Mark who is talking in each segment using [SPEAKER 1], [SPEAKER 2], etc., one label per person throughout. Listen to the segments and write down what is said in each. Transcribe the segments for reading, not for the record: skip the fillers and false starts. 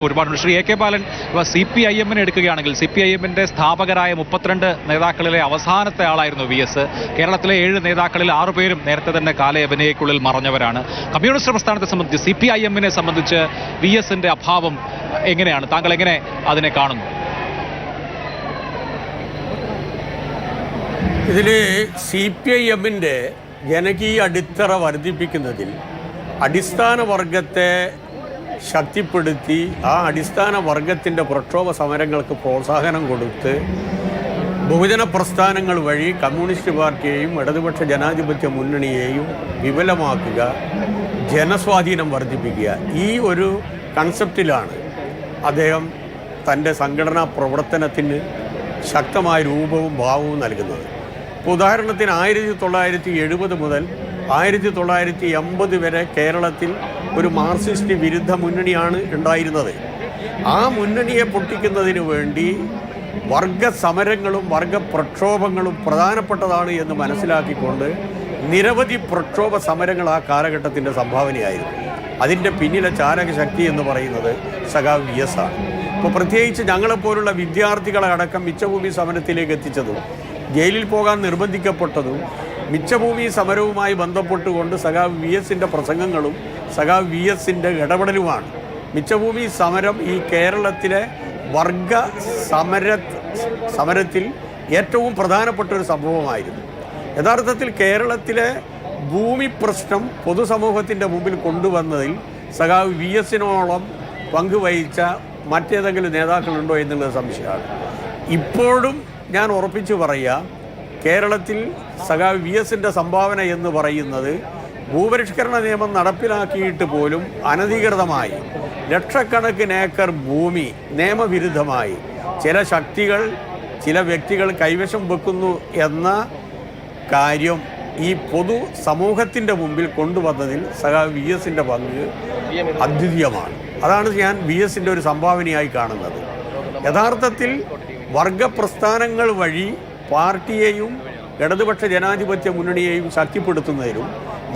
[SPEAKER 1] ഒരുപാടുണ്ട്. Shri A K ബാലൻ, CPIM-നെ എടുക്കുകയാണെങ്കിൽ CPIM-ന്റെ സ്ഥാപകരായ 32 നേതാക്കളിലെ അവസാനത്തെ ആളായിരുന്നു VS. കേരളത്തിലെ 7 നേതാക്കളിൽ 6 പേരും നേരത്തെ തന്നെ കാലയവനയ്ക്കുള്ളിൽ മറഞ്ഞവരാണ്. കമ്മ്യൂണിസ്റ്റ് പ്രസ്ഥാനത്തെ സംബന്ധിച്ച് CPIM-നെ സംബന്ധിച്ച് VS-ന്റെ അഭാവം എങ്ങനെയാണ്? താങ്കൾ എങ്ങനെ അതിനെ കാണുന്നു?
[SPEAKER 2] ഇതിൽ CPIM-ന്റെ ജനകീയ അടിത്തറ വർദ്ധിപ്പിക്കുന്നതിൽ അടിസ്ഥാന വർഗത്തെ ശക്തിപ്പെടുത്തി ആ അടിസ്ഥാന വർഗത്തിൻ്റെ പ്രക്ഷോഭ സമരങ്ങൾക്ക് പ്രോത്സാഹനം കൊടുത്ത് ബഹുജന പ്രസ്ഥാനങ്ങൾ വഴി കമ്മ്യൂണിസ്റ്റ് പാർട്ടിയെയും ഇടതുപക്ഷ ജനാധിപത്യ മുന്നണിയെയും വിപുലമാക്കുക, ജനസ്വാധീനം വർദ്ധിപ്പിക്കുക, ഈ ഒരു കൺസെപ്റ്റിലാണ് അദ്ദേഹം തൻ്റെ സംഘടനാ പ്രവർത്തനത്തിന് ശക്തമായ രൂപവും ഭാവവും നൽകുന്നത്. ഇപ്പോൾ ഉദാഹരണത്തിന് 1970 മുതൽ 1980 വരെ കേരളത്തിൽ ഒരു മാർക്സിസ്റ്റ് വിരുദ്ധ മുന്നണിയാണ് ഉണ്ടായിരുന്നത്. ആ മുന്നണിയെ പൊട്ടിക്കുന്നതിന് വേണ്ടി വർഗ സമരങ്ങളും വർഗ പ്രക്ഷോഭങ്ങളും പ്രധാനപ്പെട്ടതാണ് എന്ന് മനസ്സിലാക്കിക്കൊണ്ട് നിരവധി പ്രക്ഷോഭ സമരങ്ങൾ ആ കാലഘട്ടത്തിൻ്റെ സംഭാവനയായിരുന്നു. അതിൻ്റെ പിന്നിലെ ചാലകശക്തി എന്ന് പറയുന്നത് സഖാവ് VS ആണ്. ഇപ്പോൾ പ്രത്യേകിച്ച് ഞങ്ങളെപ്പോലുള്ള വിദ്യാർത്ഥികളെ അടക്കം മിച്ചഭൂമി സമരത്തിലേക്ക് എത്തിച്ചതും ജയിലിൽ പോകാൻ നിർബന്ധിക്കപ്പെട്ടതും മിച്ചഭൂമി സമരവുമായി ബന്ധപ്പെട്ടുകൊണ്ട് സഖാവ് VS-ന്റെ പ്രസംഗങ്ങളും സഖാവ് VS-ന്റെ ഇടപെടലുമാണ്. മിച്ചഭൂമി സമരം ഈ കേരളത്തിലെ വർഗ സമരത്തിൽ ഏറ്റവും പ്രധാനപ്പെട്ട ഒരു സംഭവമായിരുന്നു. യഥാർത്ഥത്തിൽ കേരളത്തിലെ ഭൂമി പ്രശ്നം പൊതുസമൂഹത്തിൻ്റെ മുമ്പിൽ കൊണ്ടുവന്നതിൽ സഖാവ് VS-നോളം പങ്കുവഹിച്ച മറ്റേതെങ്കിലും നേതാക്കളുണ്ടോ എന്നുള്ളത് സംശയമാണ്. ഇപ്പോഴും ഞാൻ ഉറപ്പിച്ചു പറയാം, കേരളത്തിൽ സഖാവ് VS-ന്റെ സംഭാവന എന്ന് പറയുന്നത് ഭൂപരിഷ്കരണ നിയമം നടപ്പിലാക്കിയിട്ട് പോലും അനധികൃതമായി ലക്ഷക്കണക്കിന് ഏക്കർ ഭൂമി നിയമവിരുദ്ധമായി ചില ശക്തികൾ, ചില വ്യക്തികൾ കൈവശം വെക്കുന്നു എന്ന കാര്യം ഈ പൊതു സമൂഹത്തിൻ്റെ മുമ്പിൽ കൊണ്ടുവന്നതിൽ സഖാവ് VS-ന്റെ പങ്ക് അദ്വിതീയമാണ്. അതാണ് ഞാൻ VS-ന്റെ ഒരു സംഭാവനയായി കാണുന്നത്. യഥാർത്ഥത്തിൽ വർഗപ്രസ്ഥാനങ്ങൾ വഴി പാർട്ടിയെയും ഇടതുപക്ഷ ജനാധിപത്യ മുന്നണിയെയും ശക്തിപ്പെടുത്തുന്നതിലും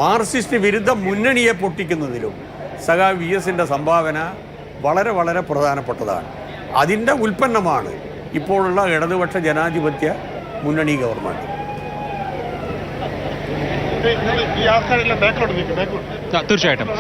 [SPEAKER 2] മാർക്സിസ്റ്റ് വിരുദ്ധ മുന്നണിയെ പൊട്ടിക്കുന്നതിലും സഖാവ് VS-ന്റെ സംഭാവന വളരെ വളരെ പ്രധാനപ്പെട്ടതാണ്. അതിൻ്റെ ഉൽപ്പന്നമാണ് ഇപ്പോഴുള്ള ഇടതുപക്ഷ ജനാധിപത്യ മുന്നണി ഗവൺമെൻറ്.
[SPEAKER 1] തീർച്ചയായിട്ടും